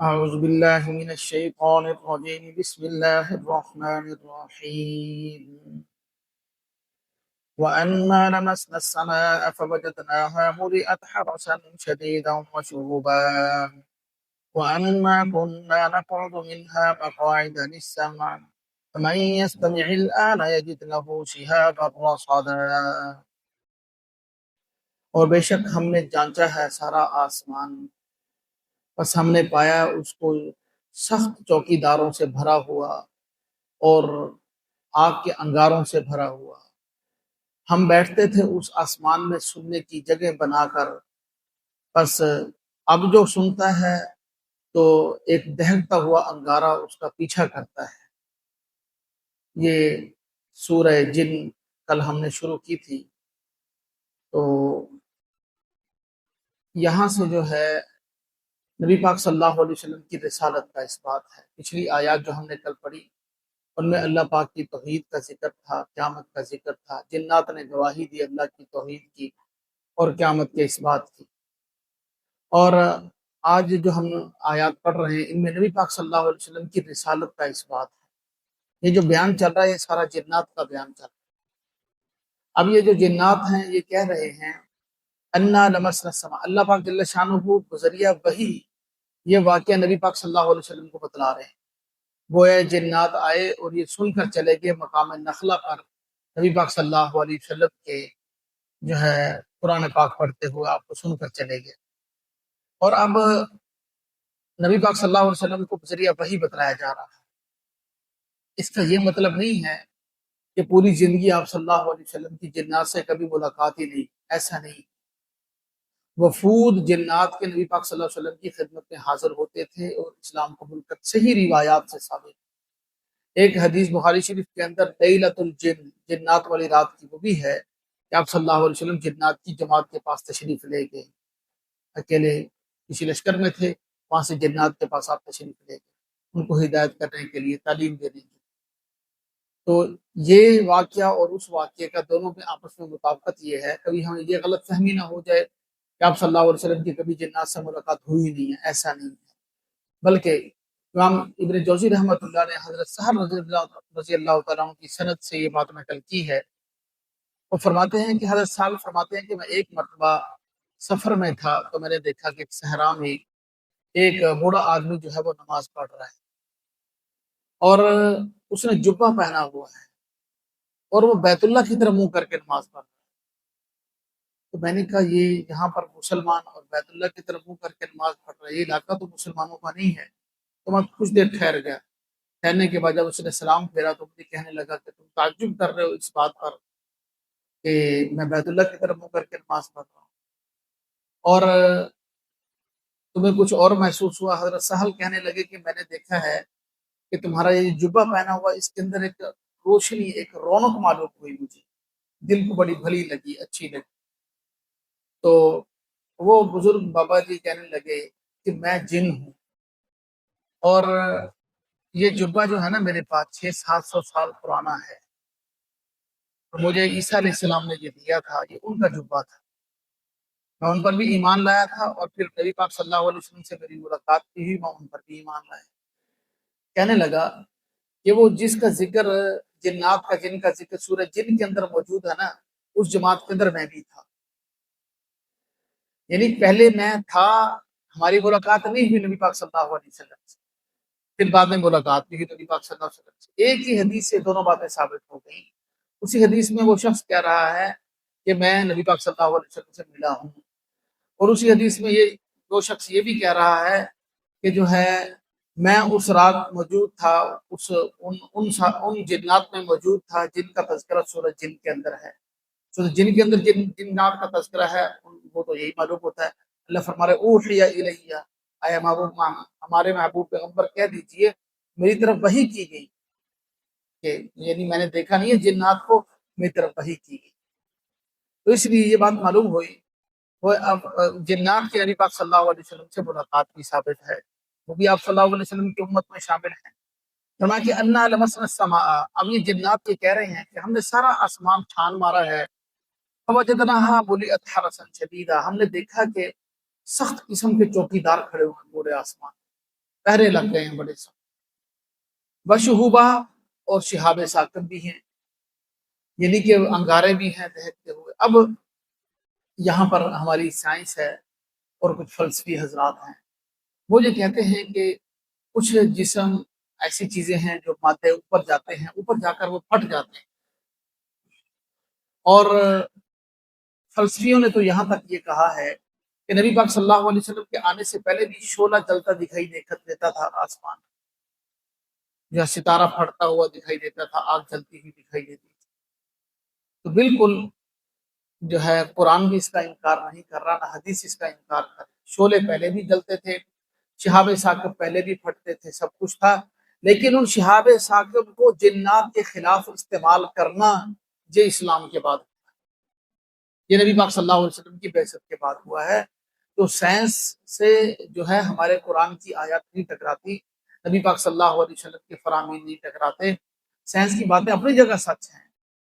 أعوذ بالله من الشيطان الرجيم بسم الله الرحمن الرحيم وأنا لمسنا السماء فوجدناها ملئت حرسا شديدا وشهبا وأنا كنا نقعد منها مقاعد للسمع فمن يستمع الآن يجد له شهابا رصدا اور بے شک ہم نے جانچا ہے سارا آسمان، بس ہم نے پایا اس کو سخت چوکیداروں سے بھرا ہوا اور آگ کے انگاروں سے بھرا ہوا۔ ہم بیٹھتے تھے اس آسمان میں سننے کی جگہ بنا کر، بس اب جو سنتا ہے تو ایک دہکتا ہوا انگارہ اس کا پیچھا کرتا ہے۔ یہ سورہ جن کل ہم نے شروع کی تھی، تو یہاں سے جو ہے نبی پاک صلی اللہ علیہ وسلم کی رسالت کا اس بات ہے۔ پچھلی آیات جو ہم نے کل پڑھی ان میں اللہ پاک کی توحید کا ذکر تھا، قیامت کا ذکر تھا، جنات نے گواہی دی اللہ کی توحید کی اور قیامت کے اس بات کی۔ اور آج جو ہم آیات پڑھ رہے ہیں ان میں نبی پاک صلی اللہ علیہ وسلم کی رسالت کا اس بات ہے۔ یہ جو بیان چل رہا ہے یہ سارا جنات کا بیان چل رہا ہے۔ اب یہ جو جنات ہیں یہ کہہ رہے ہیں انا لمسنا السماء، اللہ پاک جل شانہ بذریعہ وحی یہ واقعہ نبی پاک صلی اللہ علیہ وسلم کو بتلا رہے ہیں۔ گویا جنات آئے اور یہ سن کر چلے گئے مقام نخلا پر، نبی پاک صلی اللہ علیہ وسلم کے جو ہے قرآن پاک پڑھتے ہوئے آپ کو سن کر چلے گئے۔ اور اب نبی پاک صلی اللہ علیہ وسلم کو ذریعہ وحی بتلایا جا رہا ہے۔ اس کا یہ مطلب نہیں ہے کہ پوری زندگی آپ صلی اللہ علیہ وسلم کی جنات سے کبھی ملاقات ہی نہیں، ایسا نہیں۔ وفود جنات کے نبی پاک صلی اللہ علیہ وسلم کی خدمت میں حاضر ہوتے تھے اور اسلام قبول کر صحیح روایات سے ثابت۔ ایک حدیث بخاری شریف کے اندر لیلۃ الجن، جنات والی رات کی، وہ بھی ہے کہ آپ صلی اللہ علیہ وسلم جنات کی جماعت کے پاس تشریف لے گئے، اکیلے کسی لشکر میں تھے، وہاں سے جنات کے پاس آپ تشریف لے گئے ان کو ہدایت کرنے کے لیے، تعلیم دینے کے لیے۔ تو یہ واقعہ اور اس واقعے کا دونوں میں آپس میں مطابقت یہ ہے، کبھی ہمیں یہ غلط فہمی نہ ہو جائے کہ آپ صلی اللہ علیہ وسلم کی کبھی جنات سے ملاقات ہوئی نہیں ہے، ایسا نہیں ہے۔ بلکہ امام ابن جوزی رحمۃ اللہ نے حضرت سہل رضی اللہ تعالیٰ عنہ کی سند سے یہ بات نقل کی ہے۔ وہ فرماتے ہیں کہ حضرت سہل فرماتے ہیں کہ میں ایک مرتبہ سفر میں تھا تو میں نے دیکھا کہ صحرا میں ایک بوڑھا آدمی جو ہے وہ نماز پڑھ رہا ہے اور اس نے جبہ پہنا ہوا ہے اور وہ بیت اللہ کی طرف منہ کر کے نماز پڑھ رہا ہے۔ تو میں نے کہا یہ یہاں پر مسلمان اور بیت اللہ کی طرف منہ کر کے نماز پڑھ رہا ہے، یہ علاقہ تو مسلمانوں کا نہیں ہے۔ تو میں کچھ دیر ٹھہر گیا، ٹھہرنے کے بعد جب اس نے سلام پھیرا تو مجھے کہنے لگا کہ تم تعجب کر رہے ہو اس بات پر کہ میں بیت اللہ کی طرف منہ کر کے نماز پڑھ رہا ہوں اور تمہیں کچھ اور محسوس ہوا؟ حضرت سہل کہنے لگے کہ میں نے دیکھا ہے کہ تمہارا یہ جبہ پہنا ہوا اس کے اندر ایک روشنی، ایک رونق معلوم ہوئی، مجھے دل کو بڑی بھلی لگی، اچھی لگی۔ تو وہ بزرگ بابا جی کہنے لگے کہ میں جن ہوں اور یہ جبہ جو ہے نا میرے پاس 600-700 سال پرانا ہے، مجھے عیسیٰ علیہ السلام نے یہ دیا تھا، یہ ان کا جبہ تھا، میں ان پر بھی ایمان لایا تھا اور پھر نبی پاک صلی اللہ علیہ وسلم سے میری ملاقات کی ہوئی، میں ان پر بھی ایمان لایا۔ کہنے لگا کہ وہ جس کا ذکر جنات کا، جن کا ذکر سورہ جن کے اندر موجود ہے نا، اس جماعت کے اندر میں بھی تھا۔ یعنی پہلے میں تھا، ہماری ملاقات نہیں ہوئی نبی پاک صلی اللہ علیہ وسلم سے، پھر بعد میں ملاقات بھی ہوئی نبی پاک صلی اللہ علیہ وسلم سے۔ ایک ہی حدیث سے دونوں باتیں ثابت ہو گئیں۔ اسی حدیث میں وہ شخص کہہ رہا ہے کہ میں نبی پاک صلی اللہ علیہ وسلم سے ملا ہوں، اور اسی حدیث میں یہ وہ شخص یہ بھی کہہ رہا ہے کہ جو ہے میں اس رات موجود تھا، ان جنات میں موجود تھا جن کا تذکرہ سورہ جن کے اندر ہے۔ سورہ جن کے اندر جن جنات کا تذکرہ ہے وہ تو یہی معلوم ہوتا ہے۔ اللہ فرما رہے اوحی الیہ، اے محبوب، ہمارے محبوب پیغمبر کہہ دیجئے میری طرف وحی کی گئی، کہ یعنی میں نے دیکھا نہیں ہے جنات کو، میری طرف وحی کی گئی۔ تو اس لیے یہ بات معلوم ہوئی، وہ اب جنات کے نبی پاک صلی اللہ علیہ وسلم سے ملاقات بھی ثابت ہے، وہ بھی آپ صلی اللہ علیہ وسلم کی امت میں شامل ہیں۔ فرمایا کہ انا لمسنا السماء، اب یہ جنات یہ کہہ رہے ہیں کہ ہم نے سارا آسمان چھان مارا ہے، فوجدناها ملئت حرسا شدیدا، ہم نے دیکھا کہ سخت قسم کے چوکیدار کھڑے ہوئے پورے آسمان۔ پہرے لگ گئے ہیں بڑے سخت. وشہوبہ اور شہاب ثاقب بھی ہیں، یعنی کہ انگارے بھی ہیں دہتے ہوئے. اب یہاں پر ہماری سائنس ہے اور کچھ فلسفی حضرات ہیں، وہ یہ کہتے ہیں کہ کچھ جسم ایسی چیزیں ہیں جو مادے اوپر جاتے ہیں، اوپر جا کر وہ پھٹ جاتے ہیں. اور فلسفیوں نے تو یہاں تک یہ کہا ہے کہ نبی پاک صلی اللہ علیہ وسلم کے آنے سے پہلے بھی شعلہ جلتا دکھائی دیتا تھا آسمان، جو ستارہ پھٹتا ہوا دکھائی دیتا تھا، آگ جلتی ہوئی دکھائی دیتی تھی. تو بالکل جو ہے قرآن بھی اس کا انکار نہیں کر رہا، نہ حدیث اس کا انکار کر رہا. شعلے پہلے بھی جلتے تھے، شہاب ثاقب پہلے بھی پھٹتے تھے، سب کچھ تھا، لیکن ان شہاب ثاقب کو جنات کے خلاف استعمال کرنا یہ اسلام کے بعد، یہ نبی پاک صلی اللہ علیہ وسلم کی بعثت کے بعد ہوا ہے. تو سائنس سے جو ہے ہمارے قرآن کی آیات نہیں ٹکراتی، نبی پاک صلی اللہ علیہ وسلم کے فرامین نہیں ٹکراتے. سائنس کی باتیں اپنی جگہ سچ ہیں،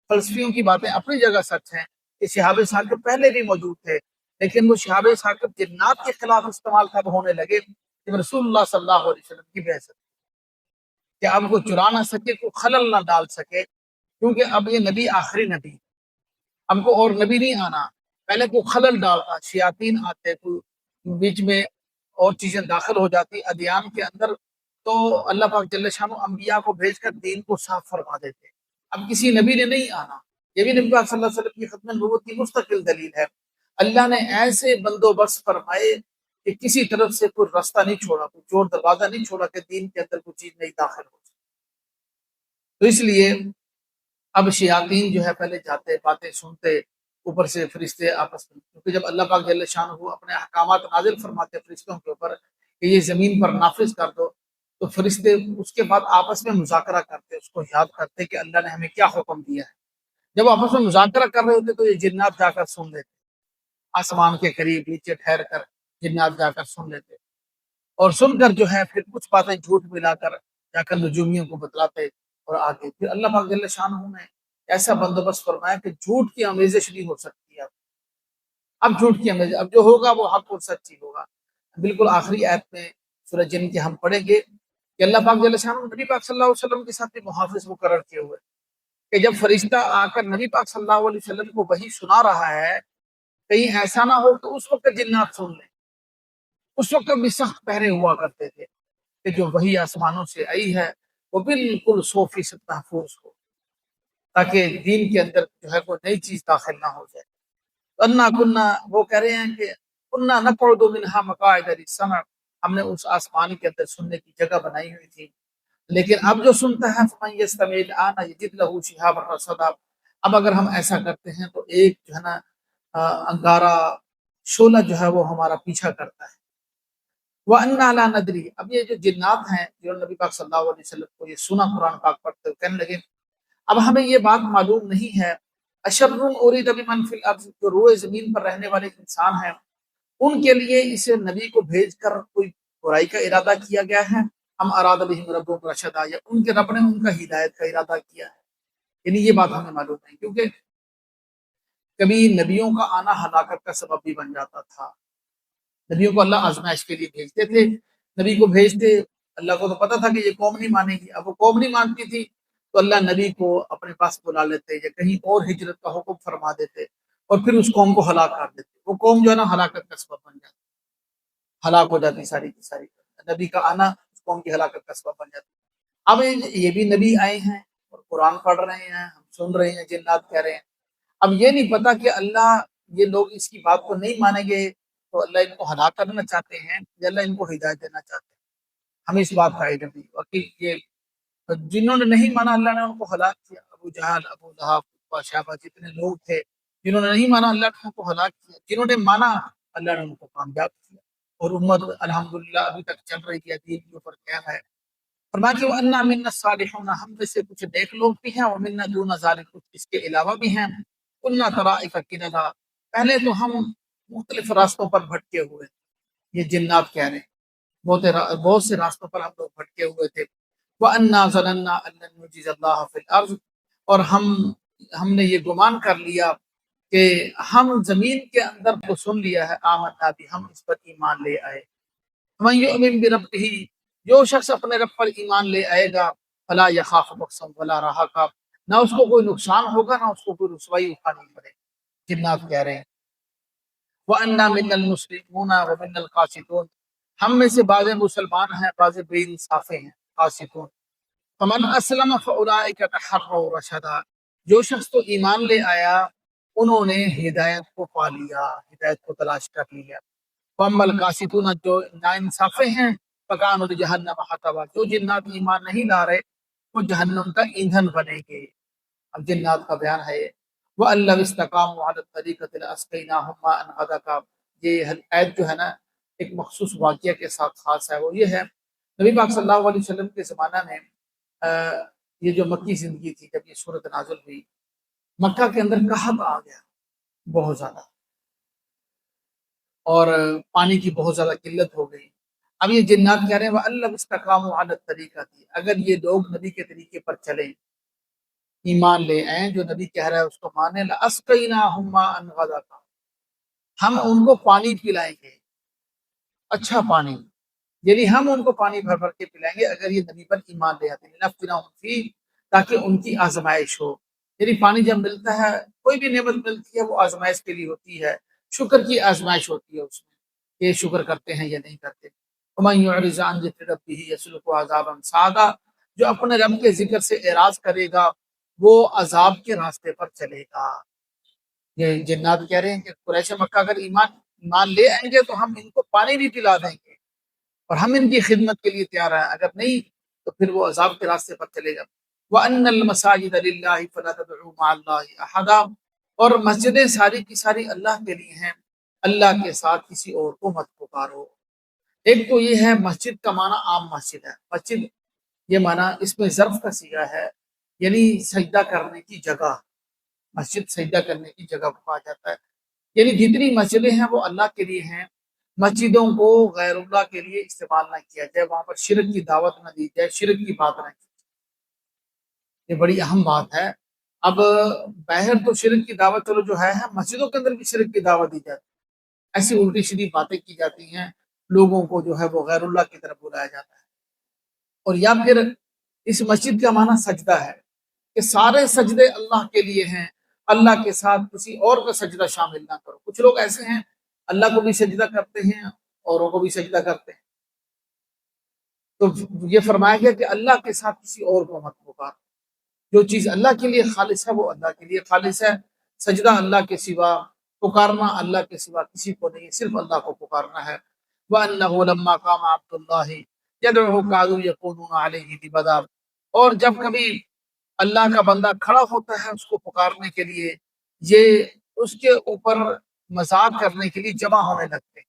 فلسفیوں کی باتیں اپنی جگہ سچ ہیں کہ شہاب ثاقب پہلے بھی موجود تھے، لیکن وہ شہاب ثاقب جنات کے خلاف استعمال کب ہونے لگے؟ جب رسول اللہ صلی اللہ علیہ وسلم کی بعثت، کہ اب کو چرا نہ سکے، کو خلل نہ ڈال سکے، کیونکہ اب یہ نبی آخری نبی، ہم کو اور نبی نہیں آنا. پہلے کو خلل ڈالتا، شیاطین آتے، تو بیچ میں اور چیزیں داخل ہو جاتی ادیان کے اندر، تو اللہ پاک جل شانہ انبیاء کو بھیج کر دین کو صاف فرما دیتے. اب کسی نبی نے نہیں آنا، یہ بھی نبی پاک صلی اللہ علیہ وسلم کی ختم نبوت کی مستقل دلیل ہے. اللہ نے ایسے بندوبست فرمائے کہ کسی طرف سے کوئی راستہ نہیں چھوڑا، کوئی چور دروازہ نہیں چھوڑا کہ دین کے اندر کوئی چیز نہیں داخل ہو. تو اس لیے اب شیاطین جو ہے پہلے جاتے، باتیں سنتے، اوپر سے فرشتے آپس میں، کیونکہ جب اللہ پاک جل شانہ اپنے احکامات نازل فرماتے فرشتوں کے اوپر کہ یہ زمین پر نافذ کر دو، تو فرشتے اس کے بعد آپس میں مذاکرہ کرتے، اس کو یاد کرتے کہ اللہ نے ہمیں کیا حکم دیا ہے. جب آپس میں مذاکرہ کر رہے ہوتے تو یہ جنات جا کر سن لیتے، آسمان کے قریب نیچے ٹھہر کر جنات جا کر سن لیتے، اور سن کر جو ہے پھر کچھ باتیں جھوٹ ملا کر جا کر نجومیوں کو بتلاتے. اور آگے پھر اللہ پاک جل شانہ نے ایسا بندوبست فرمایا کہ جھوٹ کی آمیزش نہیں ہو سکتی. اب جھوٹ کی آمیزش، اب جو ہوگا وہ حق اور سچ ہی ہوگا. بالکل آخری آیت میں سورہ جن کے ہم پڑھیں گے کہ اللہ پاک جل شانہ نبی پاک صلی اللہ علیہ وسلم کے ساتھ بھی محافظ مقرر کیے ہوئے کہ جب فرشتہ آ کر نبی پاک صلی اللہ علیہ وسلم کو وحی سنا رہا ہے، کہیں ایسا نہ ہو کہ اس وقت جنات سن لیں. اس وقت بھی سخت پہرے ہوا کرتے تھے کہ جو وحی آسمانوں سے آئی ہے وہ بالکل 100% محفوظ ہو، تاکہ دین کے اندر جو ہے کوئی نئی چیز داخل نہ ہو جائے. انا کننا، وہ کہہ رہے ہیں کہ کننا نقعد منها مقاعد للسمع، ہم نے اس آسمان کے اندر سننے کی جگہ بنائی ہوئی تھی، لیکن اب جو سنتا ہے فمن یستمع الآن یجد له شهابا رصدا، اب اگر ہم ایسا کرتے ہیں تو ایک جو ہے نا انگارہ شعلہ جو ہے وہ ہمارا پیچھا کرتا ہے. وَأَنَّا لَا نَدْرِي، اب یہ جو جنات ہیں جو نبی پاک صلی اللہ علیہ وسلم کو یہ سنا قرآن پاک پڑھتے ہوئے کہنے لگے اب ہمیں یہ بات معلوم نہیں ہے، اشر ارید بمن فی الارض، جو روئے زمین پر رہنے والے انسان ہیں ان کے لیے اس نبی کو بھیج کر کوئی برائی کا ارادہ کیا گیا ہے، ہم اراد بہم ربهم رشدا، یا ان کے رب نے ان کا ہدایت کا ارادہ کیا ہے. یعنی یہ بات ہمیں معلوم نہیں، کیونکہ کبھی نبیوں کا آنا ہلاکت کا سبب بھی بن جاتا تھا. نبیوں کو اللہ آزمائش کے لیے بھیجتے تھے، نبی کو بھیجتے، اللہ کو تو پتا تھا کہ یہ قوم نہیں مانے گی، اب وہ قوم نہیں مانتی تھی تو اللہ نبی کو اپنے پاس بلا لیتے یا کہیں اور ہجرت کا حکم فرما دیتے اور پھر اس قوم کو ہلاک کر دیتے. وہ قوم جو ہے نا ہلاکت کا سبب بن جاتی، ہلاک ہو جاتی ساری کی ساری. نبی کا آنا اس قوم کی ہلاکت کا سبب بن جاتی. اب یہ بھی نبی آئے ہیں اور قرآن پڑھ رہے ہیں، ہم سن رہے ہیں، جنات کہہ رہے ہیں. اب یہ نہیں پتا کہ اللہ یہ لوگ اس کی بات کو نہیں مانیں گے تو اللہ ان کو ہلاک کرنا چاہتے ہیں یا اللہ ان کو ہدایت دینا چاہتے ہیں. ہمیں اس بات کا علم نہیں، باقی یہ جنہوں نے نہیں مانا اللہ نے ان کو ہلاک کیا. ابو جہل، ابو لہب، شہبہ، جتنے لوگ تھے جنہوں نے نہیں مانا اللہ نے ان کو ہلاک کیا، جنہوں نے مانا اللہ نے ان کو کامیاب کیا. اور امت الحمدللہ ابھی تک چل رہی ہے، دین کے اوپر قائم ہے. فرمایا کہ وَأَنَّا مِنَّا الصَّالِحُونَ، ہم میں سے کچھ نیک لوگ بھی ہیں، وَمِنَّا دُونَ ذَلِكَ، کچھ اس کے علاوہ بھی ہیں. كُنَّا طَرَائِقَ قِدَدًا، پہلے تو ہم مختلف راستوں پر بھٹکے ہوئے، یہ جنات کہہ رہے ہیں بہت سے راستوں پر ہم لوگ بھٹکے ہوئے تھے. وَأَنَّا ظَنَنَّا أَن لَّن نُّعْجِزَ اللَّهَ فِي الْأَرْضِ، اور ہم نے یہ گمان کر لیا کہ ہم زمین کے اندر تو سن لیا ہے، آمنا بھی، ہم اس پر ایمان لے آئے. وَمَن يُؤْمِن بِرَبِّهِ، جو شخص اپنے رب پر ایمان لے آئے گا فلا یخاف بخسا ولا رہقا، نہ اس کو کوئی نقصان ہوگا نہ اس کو کوئی رسوائی اٹھانی پڑے۔ جنات کہہ رہے ہیں وَأَنَّا مِنَّا الْمُسْلِمُونَ وَمِنَّا الْقَاسِطُونَ، ہم میں سے بعض مسلمان ہیں بعض بے انصافے ہیں قاسطون۔ فمن اسلم فاولئک تحروا رشدا، جو شخص تو ایمان لے آیا انہوں نے ہدایت کو پا لیا، ہدایت کو تلاش کر لیا۔ واما القاسطون، جو ناانصافے ہیں فکانوا لجہنم حطبا، جو جنات ایمان نہیں لا رہے وہ جہنم کا ایندھن بنیں گے۔ اب جنات کا بیان ہے وَأَن لَّوِ اسْتَقَامُوا عَلَى الطَّرِيقَةِ لَأَسْقَيْنَاهُم مَّاءً غَدَقًا، یہ آیت جو ہے نا ایک مخصوص واقعہ کے ساتھ خاص ہے، وہ یہ ہے نبی پاک صلی اللہ علیہ وسلم کے زمانہ میں یہ جو مکی زندگی تھی، جب یہ صورت نازل ہوئی مکہ کے اندر قحط آ گیا بہت زیادہ، اور پانی کی بہت زیادہ قلت ہو گئی۔ اب یہ جنات کہہ رہے ہیں وَأَن لَّوِ اسْتَقَامُوا عَلَى الطَّرِيقَةِ، اگر یہ لوگ نبی کے طریقے پر چلیں، ایمان لے آئیں، جو نبی کہہ رہا ہے اس کو مانیں، لَأَسْقَيْنَاهُم مَّاءً غَدَقًا، ہم ان کو پانی پلائیں گے، اچھا پانی، یعنی ہم ان کو پانی بھر بھر کے پلائیں گے اگر یہ نبی پر ایمان لے آتے ہیں، لنفتنہم فیہ، تاکہ ان کی آزمائش ہو۔ یعنی پانی جب ملتا ہے، کوئی بھی نعمت ملتی ہے وہ آزمائش کے لیے ہوتی ہے، شکر کی آزمائش ہوتی ہے اس میں کہ یہ شکر کرتے ہیں یا نہیں کرتے۔ ومن یعرض عن ذکر ربہ یسلکہ عذابا صعدا، جو اپنے رب کے ذکر سے اعراض کرے گا وہ عذاب کے راستے پر چلے گا۔ یہ جنات کہہ رہے ہیں کہ قریش مکہ اگر ایمان لے آئیں گے تو ہم ان کو پانی بھی پلا دیں گے اور ہم ان کی خدمت کے لیے تیار ہیں، اگر نہیں تو پھر وہ عذاب کے راستے پر چلے گا۔ وَأَنَّ الْمَسَاجِدَ لِلَّهِ فَلَا تَدْعُوا مَعَ اللَّهِ أَحَدًا، اور مسجدیں ساری کی ساری اللہ کے لیے ہیں، اللہ کے ساتھ کسی اور کو مت پکارو۔ ایک تو یہ ہے مسجد کا معنی عام مسجد ہے، مسجد یہ معنی اس میں ظرف کا صیغہ ہے، یعنی سجدہ کرنے کی جگہ، مسجد سجدہ کرنے کی جگہ کو کہا جاتا ہے۔ یعنی جتنی مسجدیں ہیں وہ اللہ کے لیے ہیں، مسجدوں کو غیر اللہ کے لیے استعمال نہ کیا جائے، وہاں پر شرک کی دعوت نہ دی جائے، شرک کی بات نہ کی جائے، یہ بڑی اہم بات ہے۔ اب باہر تو شرک کی دعوت چلو جو ہے مسجدوں کے اندر بھی شرک کی دعوت دی جاتی ہے، ایسی الٹی سیدھی باتیں کی جاتی ہیں، لوگوں کو جو ہے وہ غیر اللہ کی طرف بلایا جاتا ہے۔ اور یا پھر اس مسجد کا معنی سجدہ ہے کہ سارے سجدے اللہ کے لیے ہیں، اللہ کے ساتھ کسی اور کا سجدہ شامل نہ کرو۔ کچھ لوگ ایسے ہیں اللہ کو بھی سجدہ کرتے ہیں اوروں کو بھی سجدہ کرتے ہیں، تو یہ فرمایا گیا کہ اللہ کے ساتھ کسی اور کو مت پکار، جو چیز اللہ کے لیے خالص ہے وہ اللہ کے لیے خالص ہے، سجدہ اللہ کے سوا، پکارنا اللہ کے سوا کسی کو نہیں، صرف اللہ کو پکارنا ہے۔ وَأَنَّهُ لَمَّا قَامَ عَبْدُ اللَّهِ يَدْعُوهُ كَادُوا يَكُونُونَ عَلَيْهِ لِبَدًا، اور جب کبھی اللہ کا بندہ کھڑا ہوتا ہے اس کو پکارنے کے لیے، یہ اس کے اوپر مذاق کرنے کے لیے جمع ہونے لگتے ہیں۔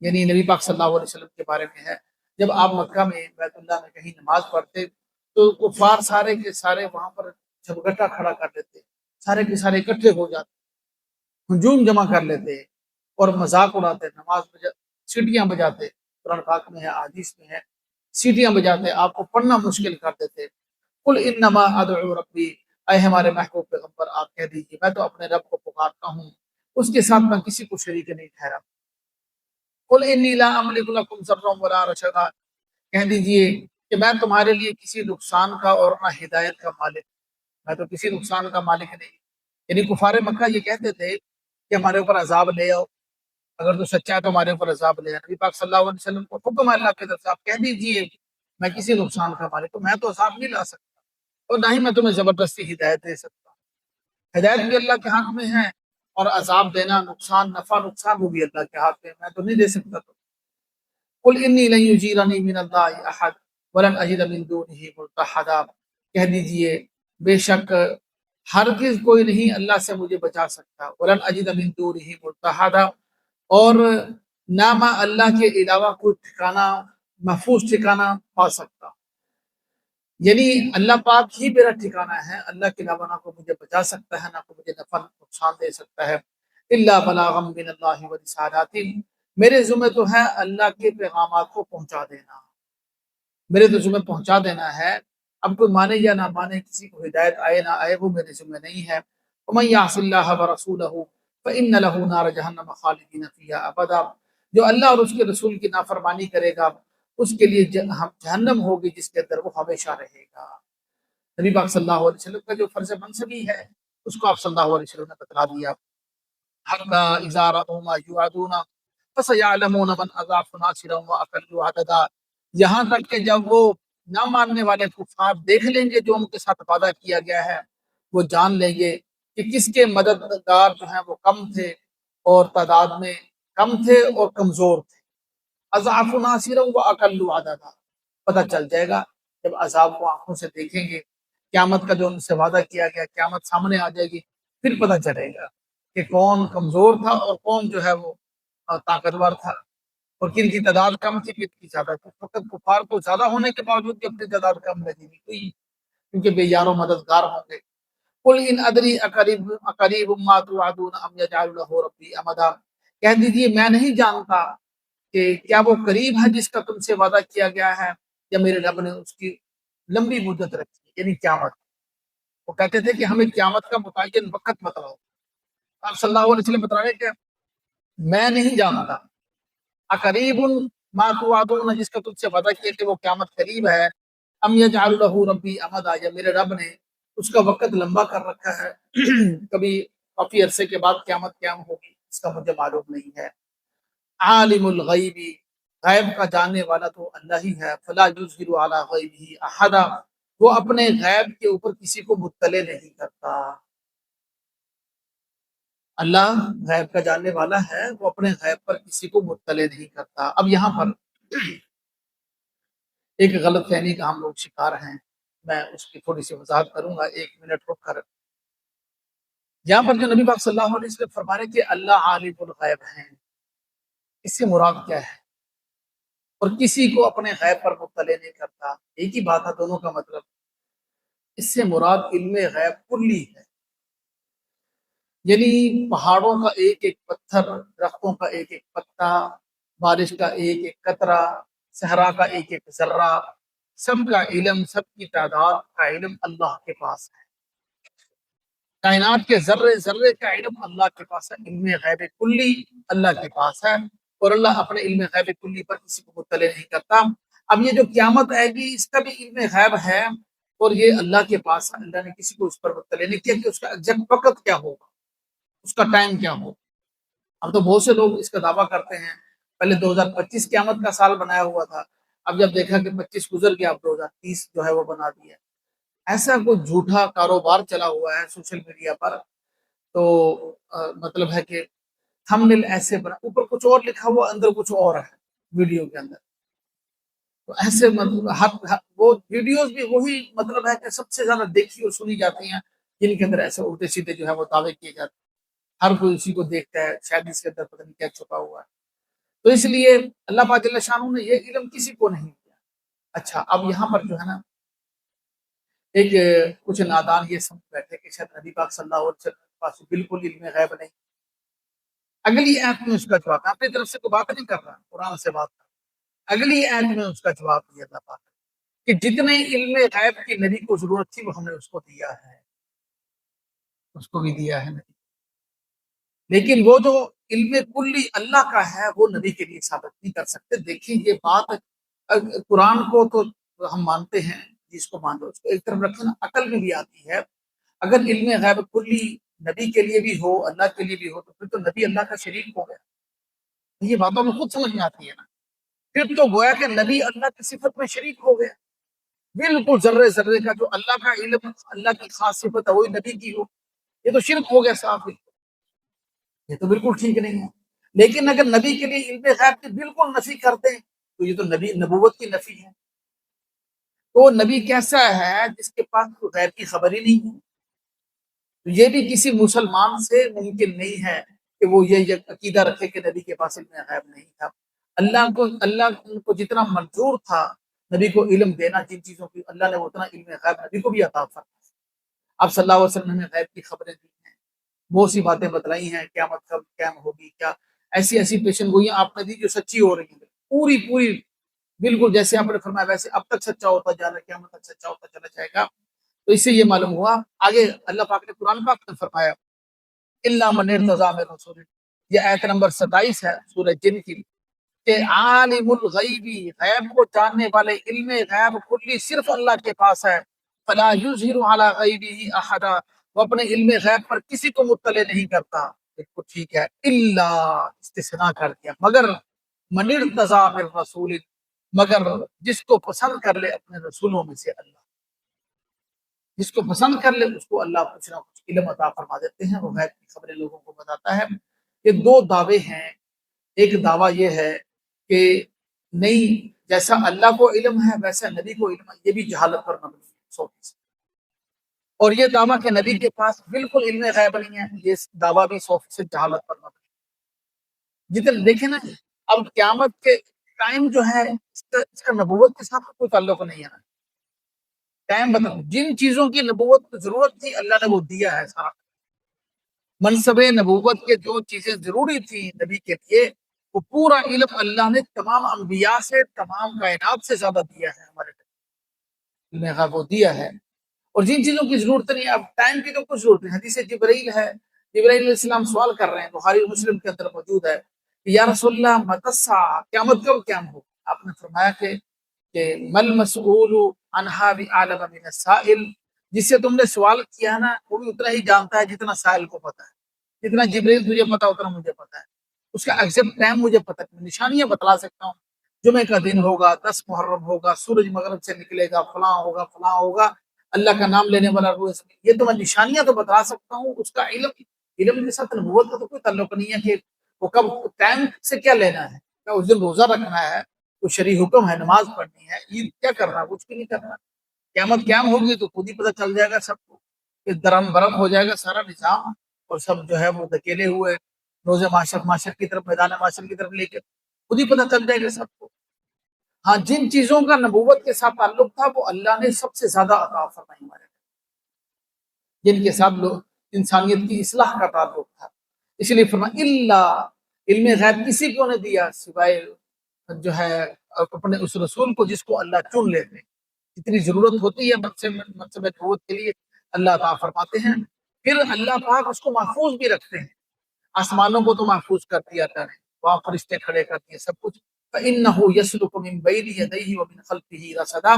یعنی نبی پاک صلی اللہ علیہ وسلم کے بارے میں ہے، جب آپ مکہ میں بیت اللہ میں کہیں نماز پڑھتے تو کفار سارے کے سارے وہاں پر جھگڑا کھڑا کر لیتے، سارے کے سارے اکٹھے ہو جاتے، ہجوم جمع کر لیتے اور مذاق اڑاتے، نماز سیٹیاں بجاتے، قرآن پاک میں ہے، احادیث میں ہے، سیٹیاں بجاتے، آپ کو پڑھنا مشکل کر دیتے۔ قل انما ادعو ربی، اے ہمارے محبوب پیغمبر آپ کہہ دیجیے میں تو اپنے رب کو پکارتا ہوں، اس کے ساتھ میں کسی کو شریک نہیں ٹھہرا۔ قل انی لا املک لکم ضرا ولا رشدا، کہہ دیجیے کہ میں تمہارے لیے کسی نقصان کا اور نہ ہدایت کا مالک، میں تو کسی نقصان کا مالک نہیں۔ یعنی کفار مکہ یہ کہتے تھے کہ ہمارے اوپر عذاب لے آؤ، اگر تو سچا ہے تو ہمارے اوپر عذاب لے آؤ۔ نبی پاک صلی اللہ علیہ وسلم کو حکم ہے اللہ کی طرف سے، آپ کہہ دیجیے میں کسی نقصان کا مالک ہوں، میں تو عذاب نہیں لا سکتا اور نہ ہی میں تمہیں زبردستی ہدایت دے سکتا، ہدایت بھی اللہ کے ہاتھ میں ہے اور عذاب دینا، نقصان نفع نقصان وہ بھی اللہ کے ہاتھ میں، میں تو نہیں دے سکتا۔ تو قل انی لن یجیرنی من اللہ احد ولن اجد من دونہ ملتحدا، کہہ دیجئے بے شک ہرگز کوئی نہیں اللہ سے مجھے بچا سکتا، ولن اجد من دونہ ملتحدا، اور نہ میں اللہ کے علاوہ کوئی ٹھکانہ، محفوظ ٹھکانہ پا سکتا، یعنی اللہ پاک ہی میرا ٹھکانہ ہے، اللہ کے علاوہ نہ کوئی مجھے بچا سکتا ہے نہ کوئی مجھے نفع نقصان دے سکتا ہے۔ الا بلاغا من اللہ ورسالاتہ، میرے ذمہ تو ہے اللہ کے پیغامات کو پہنچا دینا، میرے تو ذمہ پہنچا دینا ہے، اب کوئی مانے یا نہ مانے، کسی کو ہدایت آئے نہ آئے وہ میرے ذمہ نہیں ہے۔ ومن یعص اللہ ورسولہ فإن له نار جہنم خالدین فیہا ابدا، جو اللہ اور اس کے رسول کی نافرمانی کرے گا اس کے لیے جہنم ہوگی جس کے اندر وہ ہمیشہ رہے گا۔ نبی پاک صلی اللہ علیہ وسلم کا جو فرض منصبی ہے اس کو آپ صلی اللہ علیہ وسلم نے بتلا دیا۔ حتى اذا رأوا ما يوعدون فسيعلمون من اضعف ناصرا واقل عددا، یہاں تک کہ جب وہ نہ ماننے والے کفار دیکھ لیں گے جو ان کے ساتھ وعدہ کیا گیا ہے، وہ جان لیں گے کہ کس کے مددگار جو ہیں وہ کم تھے اور تعداد میں کم تھے اور کمزور تھے۔ اضعف ناصرا واقل عددا، پتہ چل جائے گا جب عذاب کو آنکھوں سے دیکھیں گے، قیامت کا جو ان سے وعدہ کیا گیا قیامت سامنے آ جائے گی، پھر پتہ چلے گا کہ کون کمزور تھا اور کون جو ہے وہ طاقتور تھا، اور کن کی تعداد کم تھی کن کی زیادہ تھی۔ فقط کفار کو زیادہ ہونے کے باوجود بھی اپنی تعداد کم لگی ہوئی، کیونکہ بے یار و مددگار ہوں گے۔ قل ان ادری اقریب ما توعدون ام یجعل له ربی امدا، کہہ دیجیے میں نہیں جانتا کہ کیا وہ قریب ہے جس کا تم سے وعدہ کیا گیا ہے، یا میرے رب نے اس کی لمبی مدت رکھی ہے، یعنی قیامت۔ وہ کہتے تھے کہ ہمیں قیامت کا متعین وقت بتلاؤ۔ آپ صلی اللہ علیہ وسلم بتا رہے کہ میں نہیں جانتا اقریب ما توعدون، جس کا تم سے وعدہ کیا کہ وہ قیامت قریب ہے، ام یجعل له ربی امدا، یا میرے رب نے اس کا وقت لمبا کر رکھا ہے، کبھی کافی عرصے کے بعد قیامت قیام ہوگی، اس کا مجھے معلوم نہیں ہے۔ عالم الغیب، غیب کا جاننے والا تو اللہ ہی ہے، فلا یظہر علی غیبہ احدا، وہ اپنے غیب کے اوپر کسی کو مطلع نہیں کرتا۔ اللہ غیب کا جاننے والا ہے، وہ اپنے غیب پر کسی کو مطلع نہیں کرتا۔ اب یہاں پر ایک غلط فہمی کا ہم لوگ شکار ہیں، میں اس کی تھوڑی سی وضاحت کروں گا 1 منٹ رک کر۔ یہاں پر جو نبی پاک صلی اللہ علیہ وسلم فرما رہے کہ اللہ عالم الغیب ہیں، اس سے مراد کیا ہے؟ اور کسی کو اپنے غیب پر مطلع نہیں کرتا، ایک ہی بات ہے دونوں کا مطلب۔ اس سے مراد علم غیب کلی ہے، یعنی پہاڑوں کا ایک ایک پتھر، درختوں کا ایک ایک پتا، بارش کا ایک ایک قطرہ، صحرا کا ایک ایک ذرہ، سب کا علم، سب کی تعداد کا علم اللہ کے پاس ہے۔ کائنات کے ذرے ذرے کا علم اللہ کے پاس ہے، علم غیب کلی اللہ کے پاس ہے، اور اللہ اپنے علم غیب کلی پر کسی کو مطلع نہیں کرتا۔ اب یہ جو قیامت آئے گی اس کا بھی علم غیب ہے، اور یہ اللہ کے پاس ہے، اللہ نے کسی کو اس پر مطلع نہیں کیا کہ اس کا ایگزیکٹ وقت کیا ہوگا، اس کا ٹائم کیا ہو۔ اب تو بہت سے لوگ اس کا دعویٰ کرتے ہیں، پہلے 2025 قیامت کا سال بنایا ہوا تھا، اب جب دیکھا کہ 25 گزر گیا، اب 2030 جو ہے وہ بنا دیا۔ ایسا کوئی جھوٹا کاروبار چلا ہوا ہے سوشل میڈیا پر، تو مطلب ہے کہ تھمبنیل ایسے بنا، اوپر کچھ اور لکھا ہوا اندر کچھ اور ہے ویڈیو کے اندر، تو ایسے مطلب وہ ویڈیوز بھی وہی مطلب ہے کہ سب سے زیادہ دیکھی اور سنی جاتی ہیں جن کے اندر ایسے الٹے سیدھے جو ہے وہ دعوے کیے جاتے ہیں، ہر کوئی اسی کو دیکھتا ہے، شاید اس کے اندر پتہ نہیں کیا چھپا ہوا ہے۔ تو اس لیے اللہ پاک جل شانہ نے یہ علم کسی کو نہیں دیا۔ اچھا، اب یہاں پر جو ہے نا ایک کچھ نادان یہ سمجھ بیٹھے کہ شاید نبی پاک صلی اللہ علیہ وسلم کے پاس بالکل علم غیب نہیں۔ اگلی آیت میں اس کا جواب، میں اپنی طرف سے کوئی بات نہیں کر رہا، قرآن سے بات کر رہا، اگلی آیت میں اس کا جواب دیا اللہ پاک کہ جتنے علم غیب کی نبی کو ضرورت تھی وہ ہم نے اس کو دیا ہے، اس کو بھی دیا ہے نبی، لیکن وہ جو علم کلی اللہ کا ہے وہ نبی کے لیے ثابت نہیں کر سکتے۔ دیکھیں یہ بات قرآن کو تو ہم مانتے ہیں، جس کو مان لو اس کو ایک طرف رکھیں نا، عقل میں بھی آتی ہے۔ اگر علم غیب کلی نبی کے لیے بھی ہو، اللہ کے لیے بھی ہو، تو پھر تو نبی اللہ کا شریک ہو گیا۔ یہ باتوں میں خود سمجھ میں آتی ہے نا، پھر تو گویا کہ نبی اللہ کی صفت میں شریک ہو گیا، بالکل ذرے ذرے کا جو اللہ کا علم، اللہ کی خاص صفت ہے وہی نبی کی ہو، یہ تو شرک ہو گیا صاف، یہ تو بالکل ٹھیک نہیں ہے۔ لیکن اگر نبی کے لیے علم غیب کی بالکل نفی کرتے ہیں تو یہ تو نبی نبوت کی نفی ہے۔ تو نبی کیسا ہے جس کے پاس غیب کی خبر ہی نہیں ہے؟ تو یہ بھی کسی مسلمان سے ممکن نہیں ہے کہ وہ یہ عقیدہ رکھے کہ نبی کے پاس علم غیب نہیں تھا۔ اللہ کو جتنا منظور تھا نبی کو علم دینا جن چیزوں کی، اللہ نے اتنا علم غیب نبی کو بھی عطا فرمایا۔ آپ صلی اللہ علیہ وسلم نے غیب کی خبریں دی ہیں، بہت سی باتیں بتلائی ہیں، قیامت کب قیام ہوگی، کیا ایسی ایسی پیشن گوئیاں آپ نے دی جو سچی ہو رہی ہیں، پوری پوری بالکل جیسے آپ نے فرمایا ویسے اب تک سچا ہوتا جا رہا ہے، قیامت تک سچا ہوتا چلا جائے گا۔ تو اس سے یہ معلوم ہوا، آگے اللہ پاک نے قرآن پاک میں فرمایا الا من ارتضی من رسول، یہ آیت نمبر 27 ہے سورہ جن کی، کہ عالم الغیبی، غیب کو جاننے والے، علم غیب کلی صرف اللہ کے پاس ہے، فلا یظہر علی غیبہ احدا، وہ اپنے علم غیب پر کسی کو مطلع نہیں کرتا. بالکل ٹھیک ہے. الا، استثناء کر دیا، مگر من ارتضی من رسول، مگر جس کو پسند کر لے اپنے رسولوں میں سے اللہ، جس کو پسند کر لے اس کو اللہ کچھ نہ کچھ علم عطا فرما دیتے ہیں، وہ غیب کی خبریں لوگوں کو بتاتا ہے. یہ دو دعوے ہیں. ایک دعویٰ یہ ہے کہ نہیں، جیسا اللہ کو علم ہے ویسا نبی کو علم ہے، یہ بھی جہالت پر مبنی ہے 100%. اور یہ دعویٰ کہ نبی کے پاس بالکل علم غیب نہیں ہے، یہ دعویٰ بھی 100% جہالت پر مبنی ہے. جتنے دیکھیں نا، اب قیامت کے ٹائم جو ہے اس کا نبوت کے ساتھ کوئی تعلق نہیں ہے. ٹائم بتاؤ، جن چیزوں کی نبوت ضرورت تھی اللہ نے وہ دیا ہے سارا. منصب نبوت کے جو چیزیں ضروری تھیں نبی کے لیے، وہ پورا علم اللہ نے تمام انبیاء سے، تمام کائنات سے زیادہ دیا ہے. ہمارے علم غیب وہ دیا ہے. اور جن چیزوں کی ضرورت نہیں ہے، اب ٹائم کی تو کچھ ضرورت نہیں. حدیث جبرائیل ہے، جبرائیل علیہ السلام سوال کر رہے ہیں، بخاری اور مسلم کے اندر موجود ہے کہ یا رسول اللہ متی الساعۃ، قیامت کب قیام ہو. آپ نے فرمایا کہ مل مسئول عنہا بعلم من السائل، جس سے تم نے سوال کیا نا وہ بھی اتنا ہی جانتا ہے جتنا سائل کو پتا ہے. جتنا جبرائیل تجھے پتا اتنا مجھے پتا ہے. اس کا ایگزیکٹ ٹائم مجھے پتا ہے، نشانیاں بتلا سکتا ہوں. جمعے کا دن ہوگا، 10 محرم ہوگا، سورج مغرب سے نکلے گا، فلاں ہوگا فلاں ہوگا، اللہ کا نام لینے والا روز، یہ تو میں نشانیاں تو بتا سکتا ہوں. اس کا علم کے ساتھ نبوت کا تو کوئی تعلق نہیں ہے کہ وہ کب، ٹائم سے کیا لینا ہے. کیا اس دن روزہ رکھنا ہے، کوئی شرعی حکم ہے، نماز پڑھنی ہے، عید کیا کرنا ہے، کچھ بھی نہیں کرنا. قیامت قیام ہوگی تو خود ہی پتہ چل جائے گا سب کو کہ درم برم ہو جائے گا سارا نظام، اور سب جو ہے وہ دھکیلے ہوئے روز معاشر کی طرف، میدان معاشر کی طرف لے کے خود ہی پتہ چل جائے گا سب کو. ہاں، جن چیزوں کا نبوت کے ساتھ تعلق تھا وہ اللہ نے سب سے زیادہ عطا فرمائی ہمارے، جن کے ساتھ لوگ انسانیت کی اصلاح کا تعلق تھا. اس لیے فرمایا اللہ، علم غیب کسی کو نہیں دیا سوائے جو ہے اپنے اس رسول کو جس کو اللہ چن لیتے. جتنی ضرورت ہوتی ہے منصب نبوت کے لیے اللہ عطا فرماتے ہیں. پھر اللہ پاک اس کو محفوظ بھی رکھتے ہیں. آسمانوں کو تو محفوظ کر دیا تھا، وہاں فرشتے کھڑے کر دیے سب کچھ. فَإِنَّهُ يَسْلُكُ مِن بَيْنِ يَدَيْهِ وَمِنْ خَلْفِهِ رَصَدًا،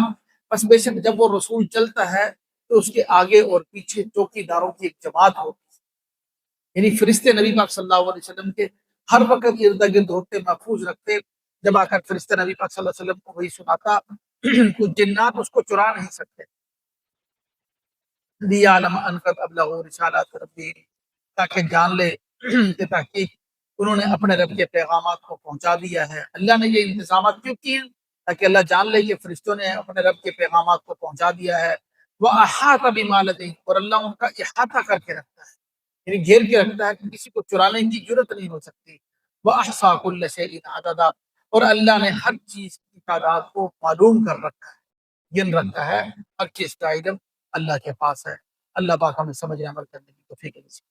بس بے شک جب وہ رسول چلتا ہے تو اس کے آگے اور پیچھے چوکی داروں کی ایک جماعت ہوتی ہے. یعنی فرشتے نبی پاک صلی اللہ علیہ وسلم کے ہر وقت ارد گرد ہوتے، محفوظ رکھتے. جب آ کر فرشتے نبی پاک صلی اللہ علیہ وسلم کو وہی سناتا تو جنات اس کو چرا نہیں سکتے. لِيَعْلَمَ أَنَّ قَدْ أَبْلَغُوا رِسَالَاتِ رَبِّهِمْ، تاکہ جان لے کہ تحقیق انہوں نے اپنے رب کے پیغامات کو پہنچا دیا ہے. اللہ نے یہ انتظامات کیوں کیے ہیں؟ تاکہ اللہ جان لے کہ فرشتوں نے اپنے رب کے پیغامات کو پہنچا دیا ہے. وَأَحَاطَ بِمَا لَدَيْهِ، اور اللہ ان کا احاطہ کر کے رکھتا ہے، یعنی گھیر کے رکھتا ہے کہ کسی کو چرانے کی ضرورت نہیں ہو سکتی. وَأَحْصَىٰ كُلَّ شَيْءٍ عَدَدًا، اور اللہ نے ہر چیز کی تعداد کو معلوم کر رکھا ہے، گن رکھا ہے. ہر چیز کا علم اللہ کے پاس ہے. اللہ پاک ہمیں سمجھنے عمل کرنے کی توفیق نصیب